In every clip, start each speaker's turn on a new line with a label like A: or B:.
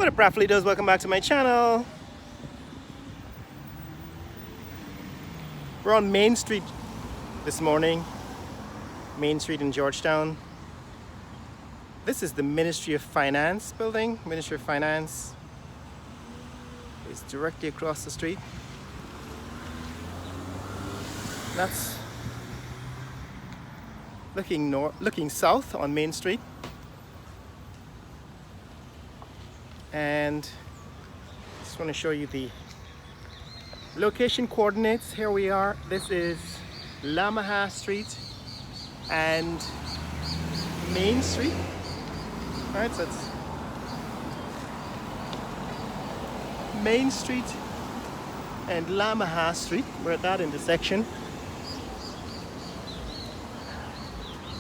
A: What up, Rap Leaders? Welcome back to my channel. We're on Main Street this morning. Main Street in Georgetown. This is the Ministry of Finance building. Ministry of Finance is directly across the street. That's looking south on Main Street. And just want to show you the location coordinates. Here we are. This is Lamaha Street and Main Street. All right, so it's Main Street and Lamaha Street. We're at that intersection.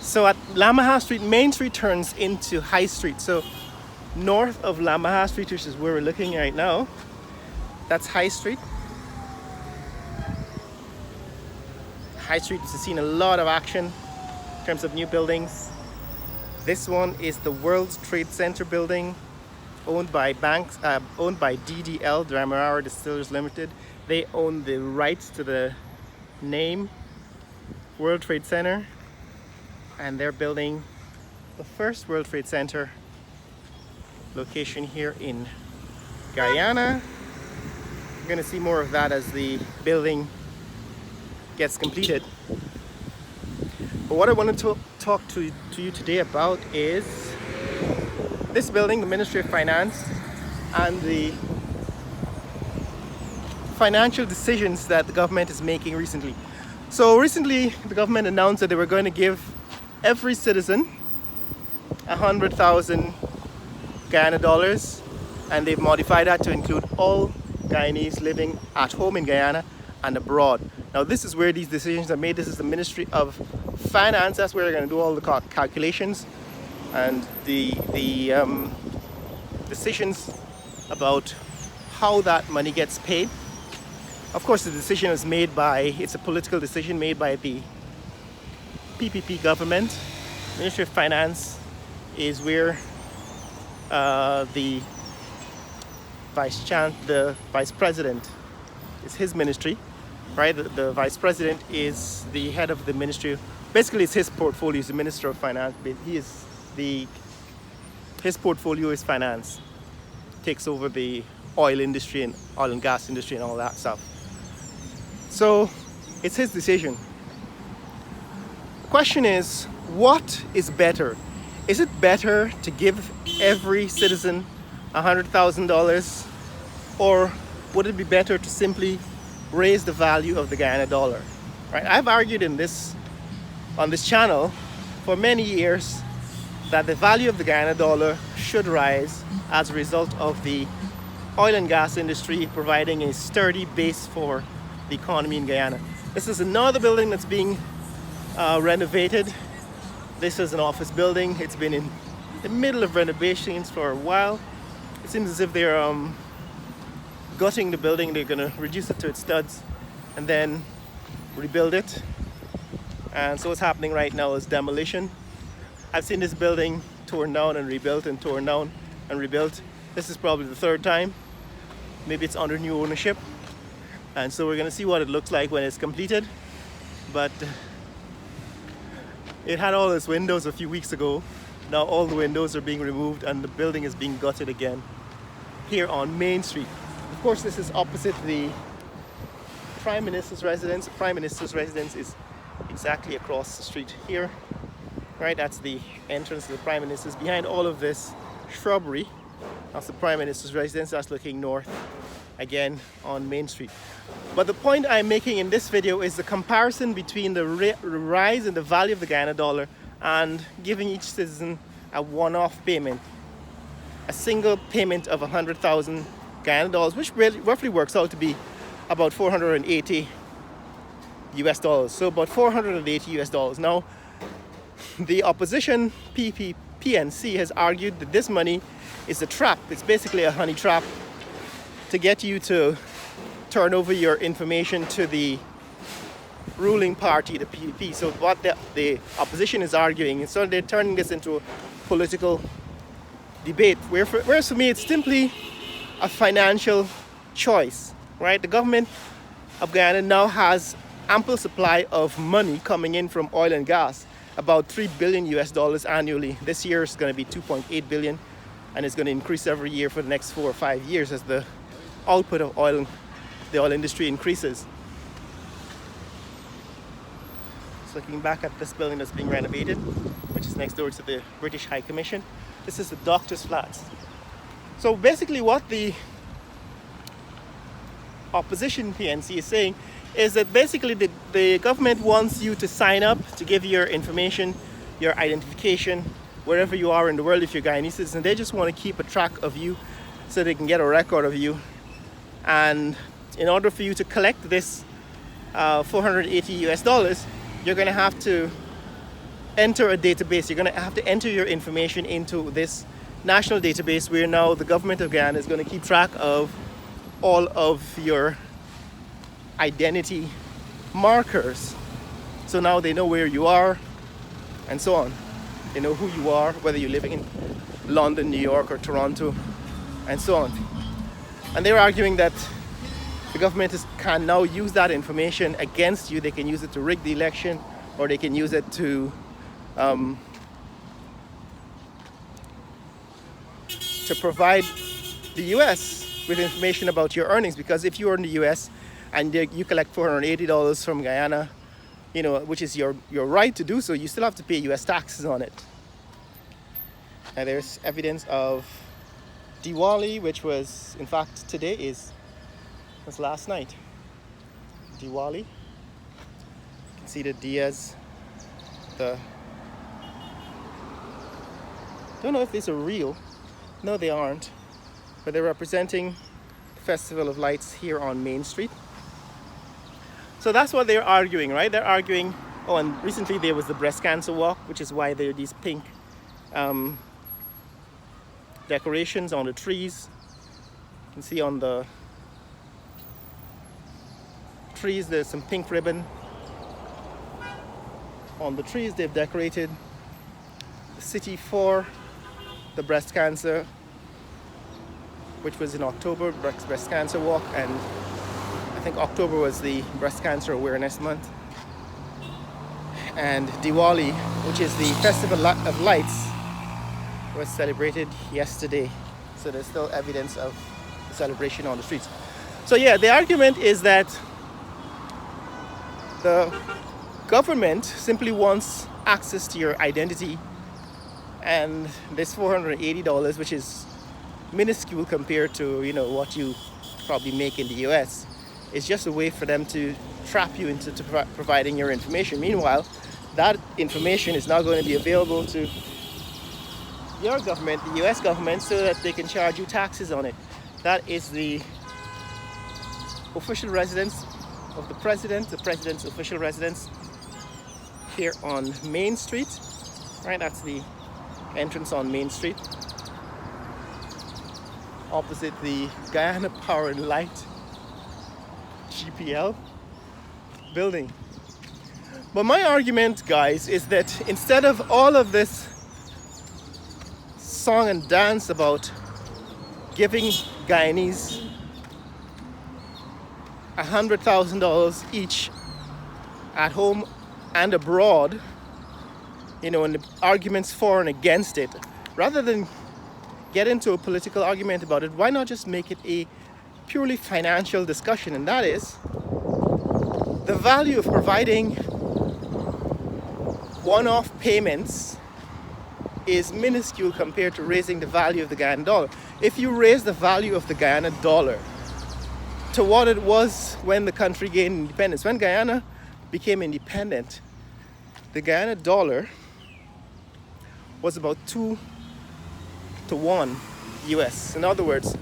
A: So at Lamaha Street, Main Street turns into High Street. So north of Lamaha Street, which is where we're looking right now, that's High Street. High Street has seen a lot of action in terms of new buildings. This one is the World Trade Center building, owned by DDL, Demerara Distillers Limited. They own the rights to the name World Trade Center, and they're building the first World Trade Center location here in Guyana. We're going to see more of that as the building gets completed. But what I want to talk to you today about is this building, the Ministry of Finance, and the financial decisions that the government is making recently. So recently the government announced that they were going to give every citizen 100,000 Guyana dollars, and they've modified that to include all Guyanese living at home in Guyana and abroad. Now this is where these decisions are made. This is the Ministry of Finance. That's where they're going to do all the calculations and the decisions about how that money gets paid. Of course, the decision is made by, it's a political decision made by the PPP government. Ministry of Finance is where the vice president is his ministry, right? The vice president is the head of the ministry. Basically, it's his portfolio. He's the Minister of Finance. His portfolio is finance. Takes over the oil industry and oil and gas industry and all that stuff. So it's his decision. The question is, what is better? Is it better to give every citizen $100,000, or would it be better to simply raise the value of the Guyana dollar? Right? I've argued on this channel for many years that the value of the Guyana dollar should rise as a result of the oil and gas industry providing a sturdy base for the economy in Guyana. This is another building that's being renovated. This is an office building. It's been in the middle of renovations for a while. It seems as if they're gutting the building. They're going to reduce it to its studs and then rebuild it. And so what's happening right now is demolition. I've seen this building torn down and rebuilt and torn down and rebuilt. This is probably the third time. Maybe it's under new ownership. And so we're going to see what it looks like when it's completed. But it had all its windows a few weeks ago. Now all the windows are being removed and the building is being gutted again here on Main Street. Of course, this is opposite the Prime Minister's residence. The Prime Minister's residence is exactly across the street here. Right, that's the entrance to the Prime Minister's. Behind all of this shrubbery, that's the Prime Minister's residence. That's looking north again on Main Street. But the point I'm making in this video is the comparison between the rise in the value of the Guyana dollar and giving each citizen a one-off payment, a single payment of 100,000 Guyana dollars, which roughly works out to be about 480 US dollars. So about 480 US dollars. Now, the opposition PNC has argued that this money is a trap. It's basically a honey trap to get you to turn over your information to the ruling party, the PPP. So what the opposition is arguing, so they're turning this into a political debate. Whereas for me, it's simply a financial choice, right? The government of Guyana now has ample supply of money coming in from oil and gas, about $3 billion US annually. This year is going to be 2.8 billion, and it's going to increase every year for the next 4 or 5 years as the output of oil, the oil industry increases. So looking back at this building that's being renovated, which is next door to the British High Commission. This is the doctor's flats. So basically what the opposition PNC is saying is that basically the government wants you to sign up to give your information, your identification, wherever you are in the world if you're Guyanese citizen. They just want to keep a track of you so they can get a record of you. And in order for you to collect this $480 US, you're going to have to enter a database. You're going to have to enter your information into this national database where now the government of Guyana is going to keep track of all of your identity markers. So now they know where you are and so on. They know who you are, whether you're living in London, New York, or Toronto, and so on. And they're arguing that the government can now use that information against you. They can use it to rig the election, or they can use it to provide the US with information about your earnings. Because if you're in the US and you collect $480 from Guyana, you know, which is your right to do so, you still have to pay US taxes on it. And there's evidence of Diwali, which was, in fact, today was last night. Diwali. You can see the diyas. Don't know if these are real. No, they aren't. But they're representing the Festival of Lights here on Main Street. So that's what they're arguing, right? They're arguing, oh, and recently there was the breast cancer walk, which is why there are these pink decorations on the trees. You can see on the trees there's some pink ribbon. On the trees they've decorated the city for the breast cancer, which was in October, breast cancer walk, and I think October was the breast cancer awareness month. And Diwali, which is the Festival of Lights, was celebrated yesterday. So there's still evidence of the celebration on the streets. So yeah, the argument is that the government simply wants access to your identity, and this $480, which is minuscule compared to, you know, what you probably make in the US, is just a way for them to trap you into providing your information. Meanwhile, that information is now going to be available to your government, the US government, so that they can charge you taxes on it. That is the official residence of the president's official residence here on Main Street. Right, that's the entrance on Main Street, opposite the Guyana Power and Light GPL building. But my argument, guys, is that instead of all of this song and dance about giving Guyanese $100,000 each at home and abroad, you know, and the arguments for and against it, rather than get into a political argument about it, why not just make it a purely financial discussion? And that is the value of providing one-off payments is minuscule compared to raising the value of the Guyana dollar. If you raise the value of the Guyana dollar to what it was when the country gained independence, when Guyana became independent, the Guyana dollar was about 2 to 1 US. In other words,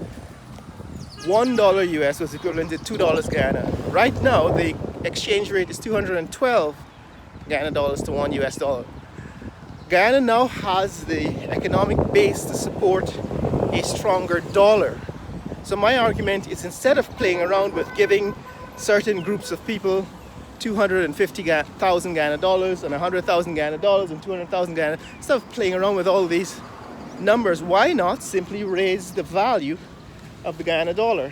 A: $1 US was equivalent to $2 Guyana. Right now, the exchange rate is 212 Guyana dollars to 1 US dollar. Guyana now has the economic base to support a stronger dollar. So my argument is, instead of playing around with giving certain groups of people 250,000 Guyana dollars and 100,000 Guyana dollars and 200,000 Guyana, instead of playing around with all these numbers, why not simply raise the value of the Guyana dollar?